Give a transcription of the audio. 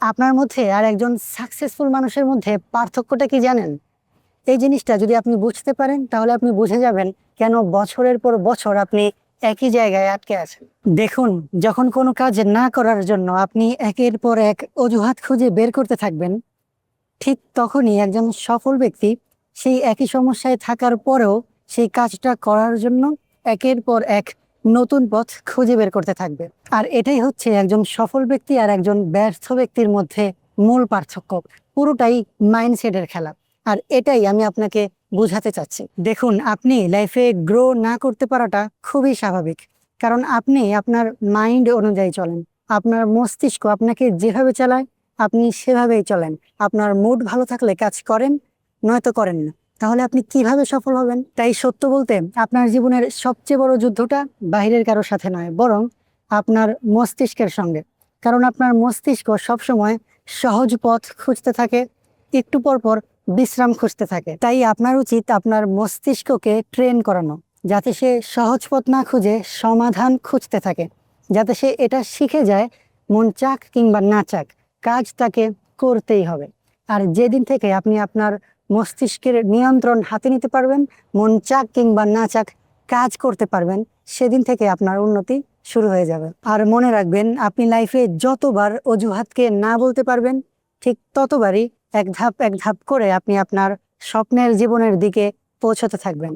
আপনার মধ্যে আর একজন সাকসেসফুল মানুষের মধ্যে পার্থক্যটা কি জানেন? এই জিনিসটা যদি আপনি বুঝতে পারেন তাহলে আপনি বুঝে যাবেন কেন বছরের পর বছর আপনি একই জায়গায় আটকে আছেন। দেখুন, যখন কোনো কাজ না করার জন্য আপনি একের পর এক অজুহাত খুঁজে বের করতে থাকবেন, ঠিক তখনই একজন সফল ব্যক্তি সেই একই সমস্যায় থাকার পরেও সেই কাজটা করার জন্য একের পর এক নতুন পথ খুঁজে বের করতে থাকবে। আর এটাই হচ্ছে একজন সফল ব্যক্তি আর একজন ব্যর্থ ব্যক্তির মধ্যে মূল পার্থক্য। পুরোটাই মাইন্ডসেটের খেলা। আর এটাই আমি আপনাকে বোঝাতে চাচ্ছি। দেখুন, আপনি লাইফে গ্রো না করতে পারাটা খুবই স্বাভাবিক, কারণ আপনি আপনার মাইন্ড অনুযায়ী চলেন। আপনার মস্তিষ্ক আপনাকে যেভাবে চালায় আপনি সেভাবেই চলেন। আপনার মুড ভালো থাকলে কাজ করেন, নয়তো করেন না। তাহলে আপনি কিভাবে সফল হবেন? তাই সত্য বলতে আপনার জীবনের সবচেয়ে বড় যুদ্ধটা বাহিরের কারোর সাথে নয়, বরং আপনার মস্তিষ্কের সঙ্গে। কারণ আপনার মস্তিষ্ক সবসময় সহজ পথ খুঁজতে থাকে, একটু পর পর বিশ্রাম খুঁজতে থাকে। তাই আপনার উচিত আপনার মস্তিষ্ককে ট্রেন করানো, যাতে সে সহজ পথ না খুঁজে সমাধান খুঁজতে থাকে, যাতে সে এটা শিখে যায় মন চাক কিংবা না চাক কাজ তাকে করতেই হবে। আর যেদিন থেকে আপনি আপনার মস্তিষ্কের নিয়ন্ত্রণ হাতে নিতে পারবেন, মন চাক কিংবা না চাক কাজ করতে পারবেন, সেদিন থেকে আপনার উন্নতি শুরু হয়ে যাবে। আর মনে রাখবেন, আপনি লাইফে যতবার অজুহাতকে না বলতে পারবেন, ঠিক ততবারই এক ধাপ এক ধাপ করে আপনি আপনার স্বপ্নের জীবনের দিকে পৌঁছতে থাকবেন।